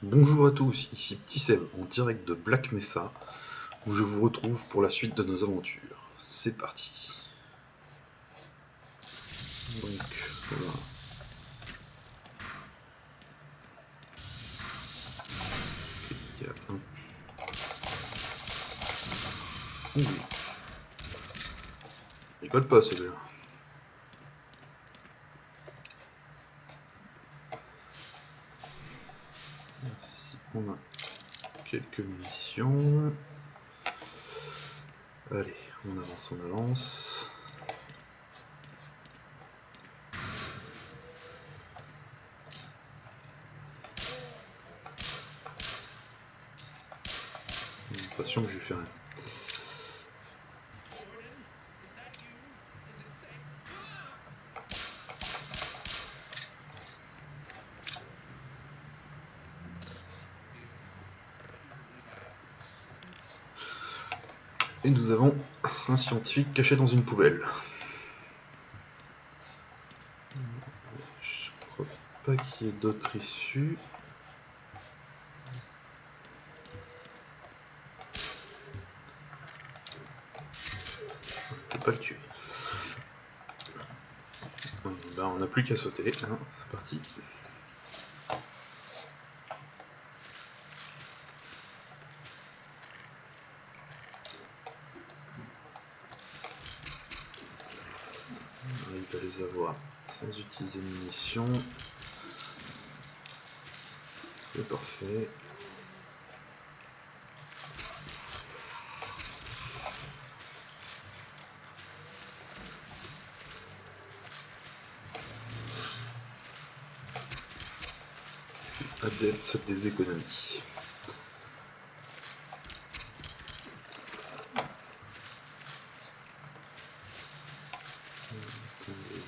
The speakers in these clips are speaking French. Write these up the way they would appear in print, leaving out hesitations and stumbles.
Bonjour à tous, ici Petit Seb en direct de Black Mesa, où je vous retrouve pour la suite de nos aventures. C'est parti. Donc, voilà. Il y a un... Ouh. Il rigole pas celui-là. Ici, on a quelques munitions. Allez, on avance, on avance. J'ai l'impression que je lui fais rien. Et nous avons un scientifique caché dans une poubelle. Je crois pas qu'il y ait d'autres issues. Je peux pas le tuer. Ben, on n'a plus qu'à sauter, hein. C'est parti. Il va les avoir sans utiliser de munitions. C'est parfait. Adepte des économies.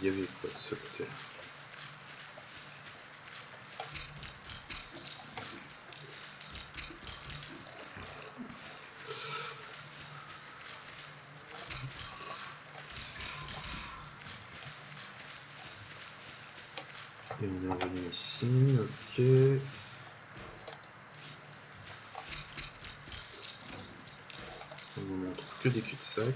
Il y avait quoi de ce côté-là? Et on est revenu ici, ok. On ne trouve que des cul-de-sac.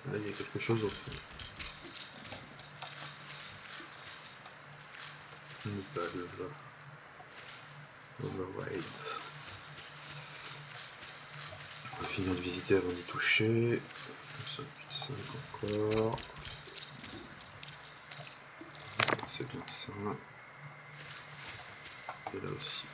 Là, il y a quelque chose au fond. Une valve. Override. On va finir de visiter avant d'y toucher. Un cul-de-sac encore. C'est bien ça. Et là aussi.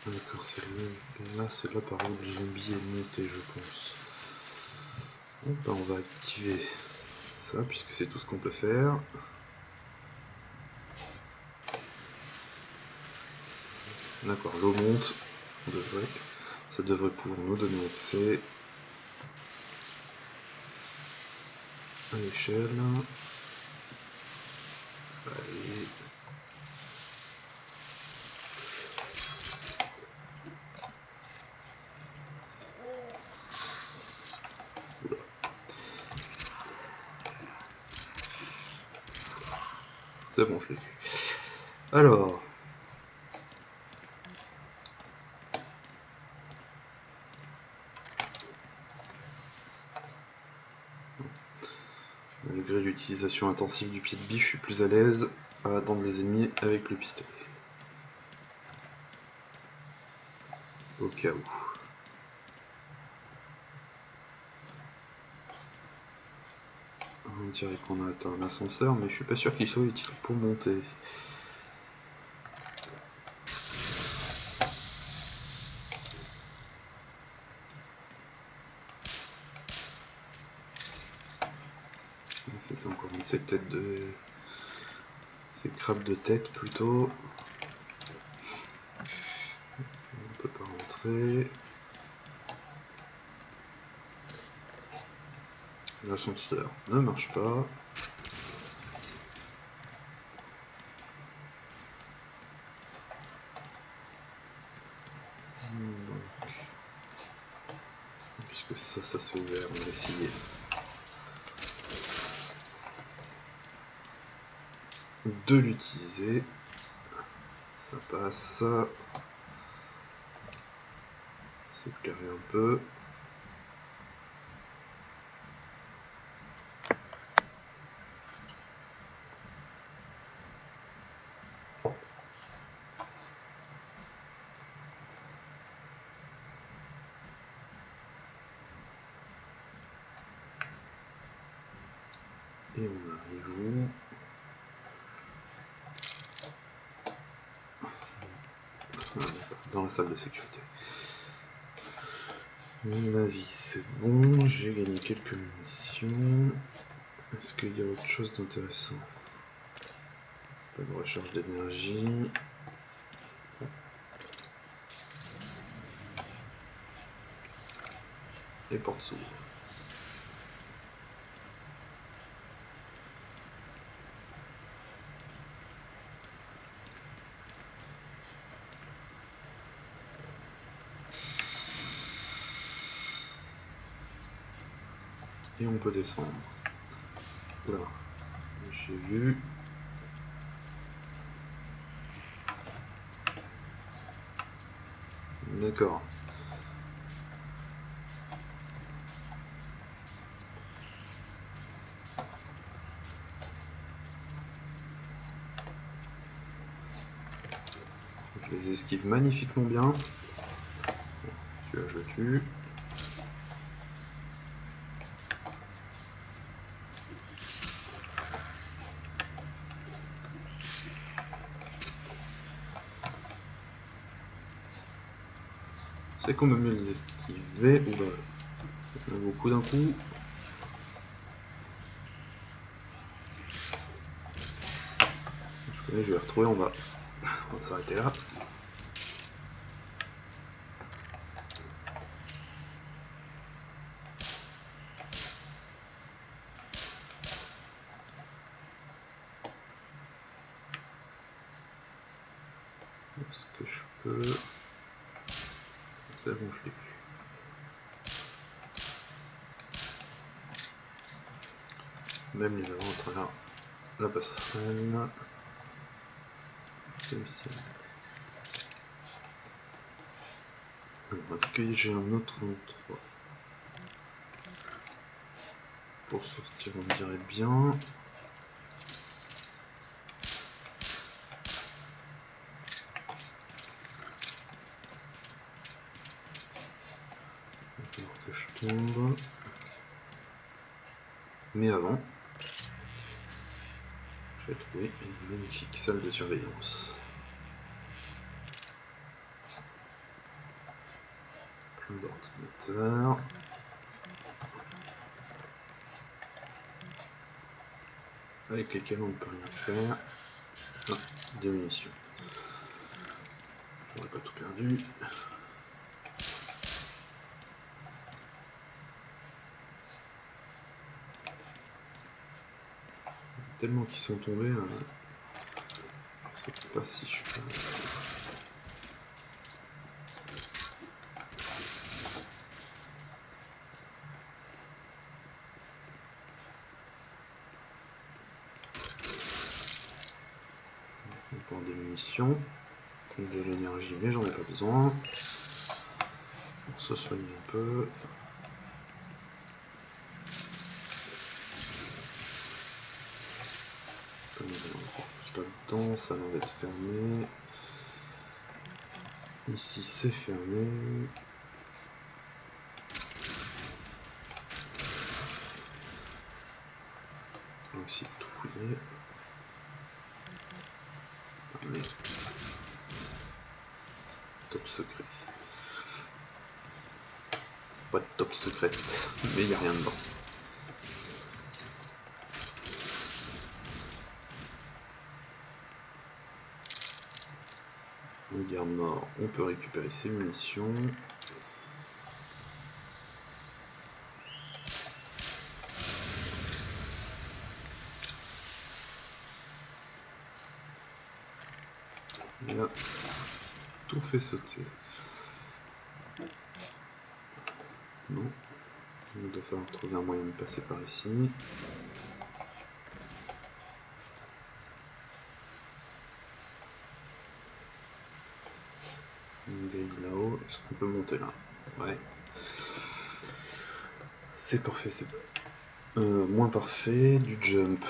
D'accord, celle-là par où le zombie est monté, je pense. Bon, ben, on va activer ça puisque c'est tout ce qu'on peut faire. D'accord, l'eau monte. Ça devrait pouvoir nous donner accès à l'échelle. Allez. Oula. C'est bon, je l'ai vu. Alors. Malgré l'utilisation intensive du pied de biche, je suis plus à l'aise à attendre les ennemis avec le pistolet. Au cas où. On dirait qu'on a atteint un ascenseur, mais je suis pas sûr qu'il soit utile pour monter. C'était encore une de ces têtes de... ces crabes de tête plutôt. On peut pas rentrer. L'ascenseur ne marche pas. Donc, que ça c'est ouvert, on va essayer. De l'utiliser. Ça passe. C'est carré un peu. Et on arrive où? Dans la salle de sécurité. Mon avis c'est bon, j'ai gagné quelques munitions. Est-ce qu'il y a autre chose d'intéressant? Pas de recharge d'énergie. Les portes s'ouvrent. Et on peut descendre. Là, j'ai vu. D'accord. Je les esquive magnifiquement bien. Celui-là, je le tue. C'est qu'on peut mieux les esquiver. Oula, il y en a beaucoup d'un coup. Je vais les retrouver en bas. On va s'arrêter là. Est-ce que je peux... C'est bon, je l'ai plus. Même les avant à travers la passerelle. Est-ce que j'ai un autre endroit pour sortir? On dirait bien. Il va falloir que je tombe. Mais avant, j'ai trouvé une magnifique salle de surveillance. Plein d'ordinateurs. Avec lesquels on ne peut rien faire. Ah, des munitions. J'aurais pas tout perdu. Tellement qu'ils sont tombés, je sais pas si je peux... On prend des munitions, de l'énergie, mais j'en ai pas besoin. Pour se soigner un peu. Là-dedans, ça a l'air d'être fermé. Ici, c'est fermé. On va essayer de tout fouiller. Allez. Top secret. Pas de top secrète, mais il n'y a rien dedans. On garde mort, on peut récupérer ses munitions. Il a tout fait sauter. Non. Il doit falloir trouver un moyen de passer par ici. Une grille là-haut. Est-ce qu'on peut monter là? Ouais. C'est parfait, c'est moins parfait, du jump.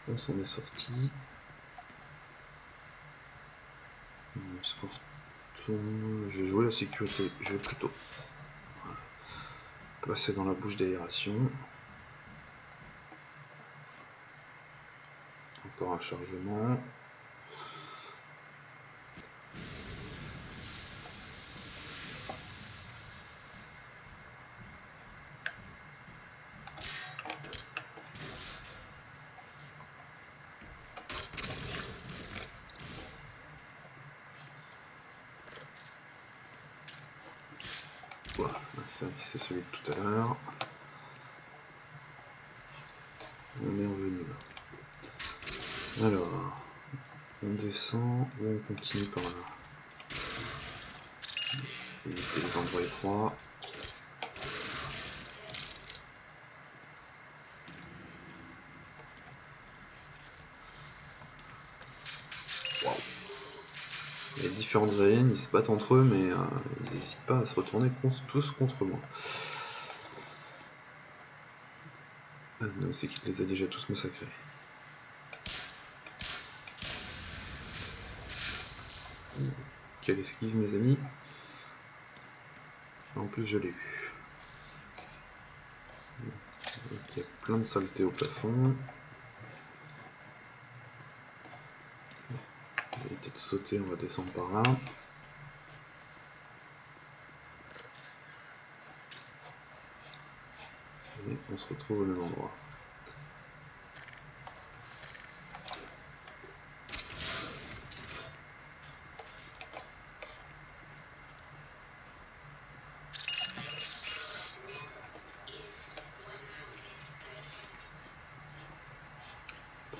On s'en est sorti. Est-ce qu'on retourne? Je vais jouer la sécurité, je vais plutôt passer dans la bouche d'aération. Encore un chargement. Voilà, c'est celui de tout à l'heure. On est revenu là. Alors, on descend ou on continue par là. Éviter les endroits étroits. Wow. Les différentes aliens, ils se battent entre eux, mais ils n'hésitent pas à se retourner tous contre moi. Ah non, c'est qu'il les a déjà tous massacrés. Quelle esquive, mes amis. En plus, je l'ai eu. Il y a plein de saletés au plafond. On va éviter de sauter, on va descendre par là. Et on se retrouve au même endroit.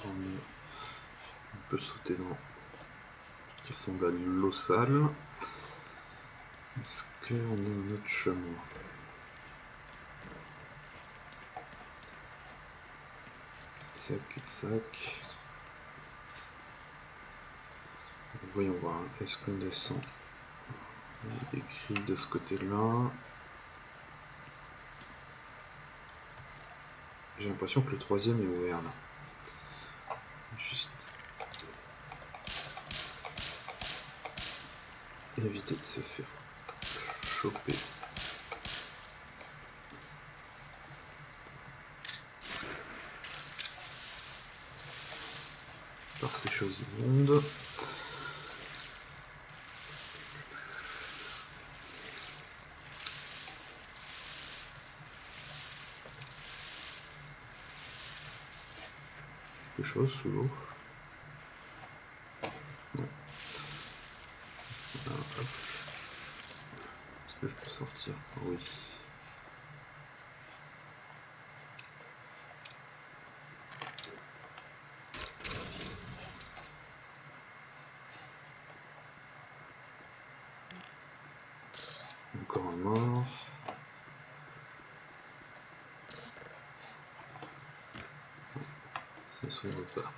On peut sauter dans ce qui ressemble à l'eau sale. Est-ce qu'on a un autre chemin? Cul-de-sac, cul-de-sac. Voyons voir, est-ce qu'on descend? Il y a des grilles de ce côté-là. J'ai l'impression que le troisième est ouvert là. Juste éviter de se faire choper. Par ces choses immondes. Quelque chose sous l'eau. Non. Est-ce que je peux sortir? Oui. Encore un mort. Ça s'ouvre pas.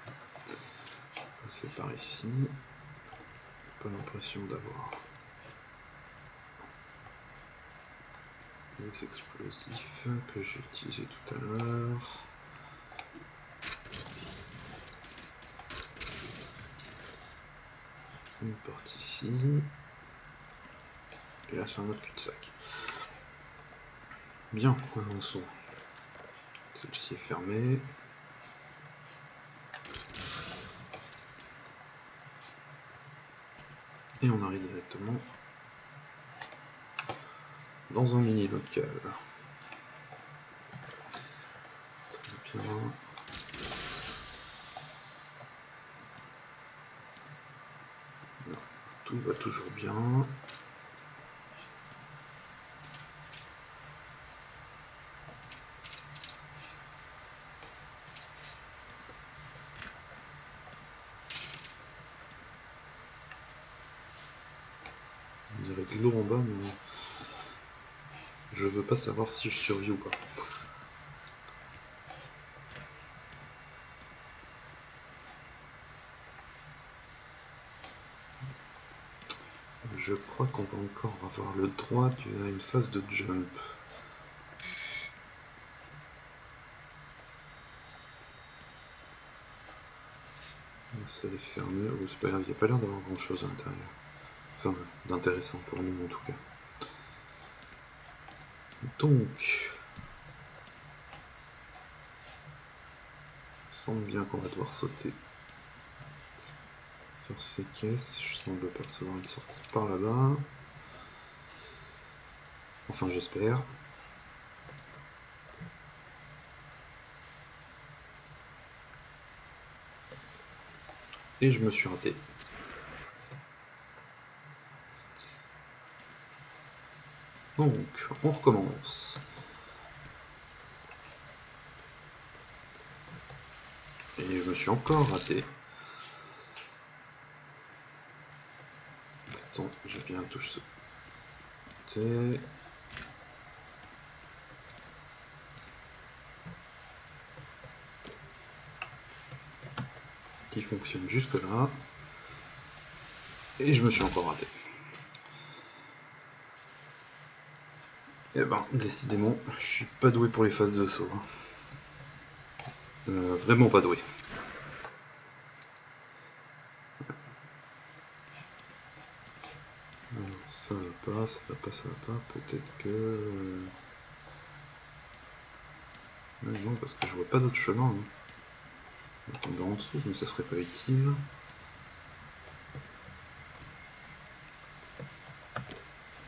Passer par ici. Pas l'impression d'avoir les explosifs que j'ai utilisés tout à l'heure. Une porte ici. Et là c'est un autre cul-de-sac. Bien, avançons. Celle-ci est fermée. Et on arrive directement dans un mini local. Très bien. Non, tout va toujours bien. On dirait de l'eau en bas, mais Je veux pas savoir si je survis ou pas. Je crois qu'on va encore avoir le droit à une phase de jump. Ça est fermé. Oh, c'est pas grave, il n'y a pas l'air d'avoir grand chose à l'intérieur. Enfin, d'intéressant pour nous en tout cas. Donc, il semble bien qu'on va devoir sauter sur ces caisses. Je semble percevoir une sortie par là-bas. Enfin, j'espère. Et je me suis raté. Donc, on recommence. Et je me suis encore raté. Attends, j'ai bien touché sauter. Qui fonctionne jusque là. Et je me suis encore raté. Et ben, décidément, je suis pas doué pour les phases de saut. Vraiment pas doué. Alors, ça va pas, ça va pas, ça va pas. Peut-être que... non, parce que je vois pas d'autre chemin. Hein. On va tomber en dessous, mais ça serait pas utile.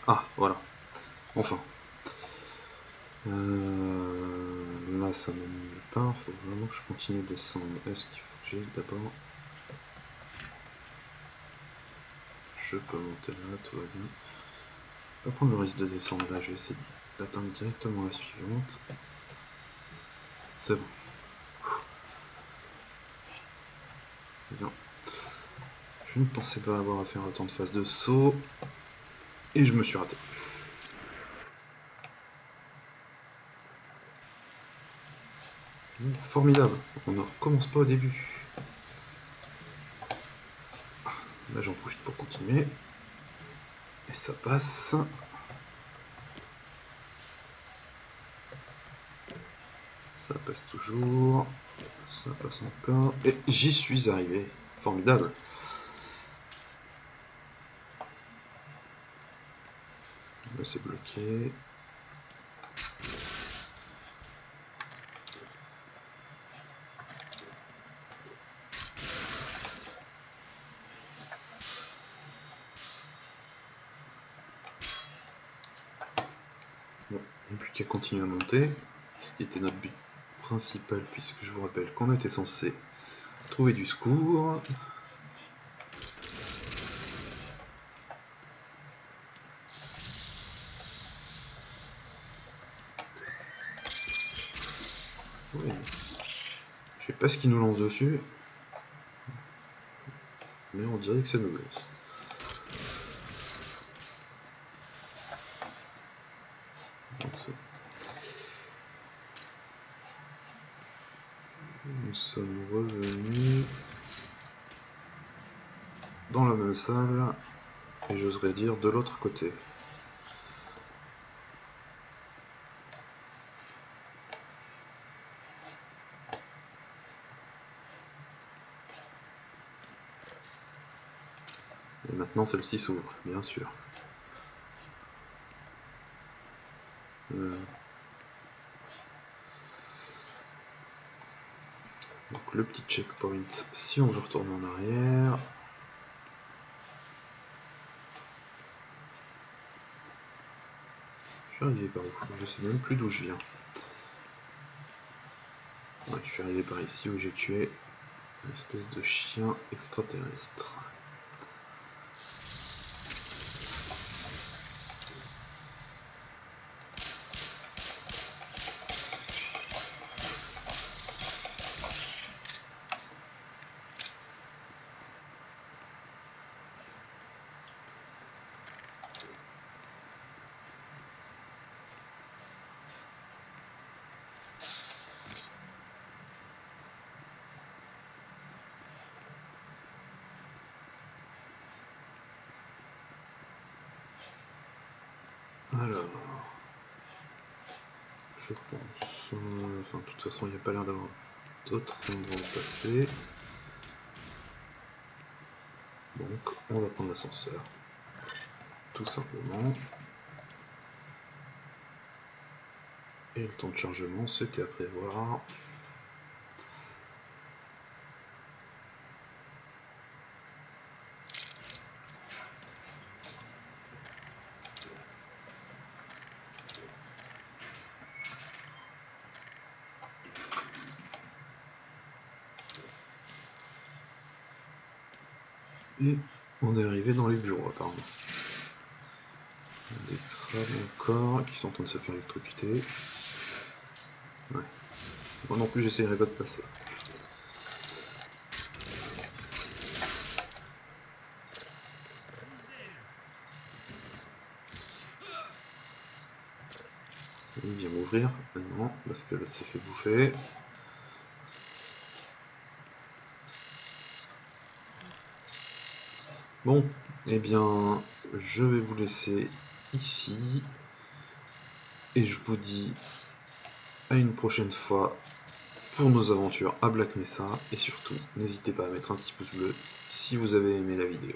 Ah, voilà. Enfin. Là, ça mène nulle part. Faut vraiment que je continue de descendre. Est-ce qu'il faut que j'aille d'abord... Je peux monter là, tout va bien. Je vais pas prendre le risque de descendre là. Je vais essayer d'atteindre directement la suivante. C'est bon. Bien. Je ne pensais pas avoir à faire autant de phases de saut. Et je me suis raté. Formidable. On ne recommence pas au début. Là, j'en profite pour continuer. Et ça passe. Ça passe toujours. Ça passe encore. Et j'y suis arrivé. Formidable. Là, c'est bloqué. Bon, il n'y a plus qu'à continuer à monter. Ce qui était notre but principal, puisque je vous rappelle qu'on était censé trouver du secours. Oui. Je sais pas ce qui nous lance dessus. Mais on dirait que ça nous blesse. Nous sommes revenus dans la même salle, et j'oserais dire de l'autre côté. Et maintenant celle-ci s'ouvre, bien sûr. Donc le petit checkpoint, si on veut retourner en arrière. Je suis arrivé par où? Je sais même plus d'où je viens. Ouais, je suis arrivé par ici où j'ai tué une espèce de chien extraterrestre. Alors, je pense... enfin, de toute façon, il n'y a pas l'air d'avoir d'autres endroits où passer. Donc, on va prendre l'ascenseur. Tout simplement. Et le temps de chargement, c'était à prévoir. Et on est arrivé dans les bureaux apparemment. Des crabes encore qui sont en train de se faire électrocuter. Ouais. Moi non plus j'essayerai pas de passer. Il vient m'ouvrir maintenant parce que l'autre s'est fait bouffer. Bon, eh bien, je vais vous laisser ici. Et je vous dis à une prochaine fois pour nos aventures à Black Mesa. Et surtout, n'hésitez pas à mettre un petit pouce bleu si vous avez aimé la vidéo.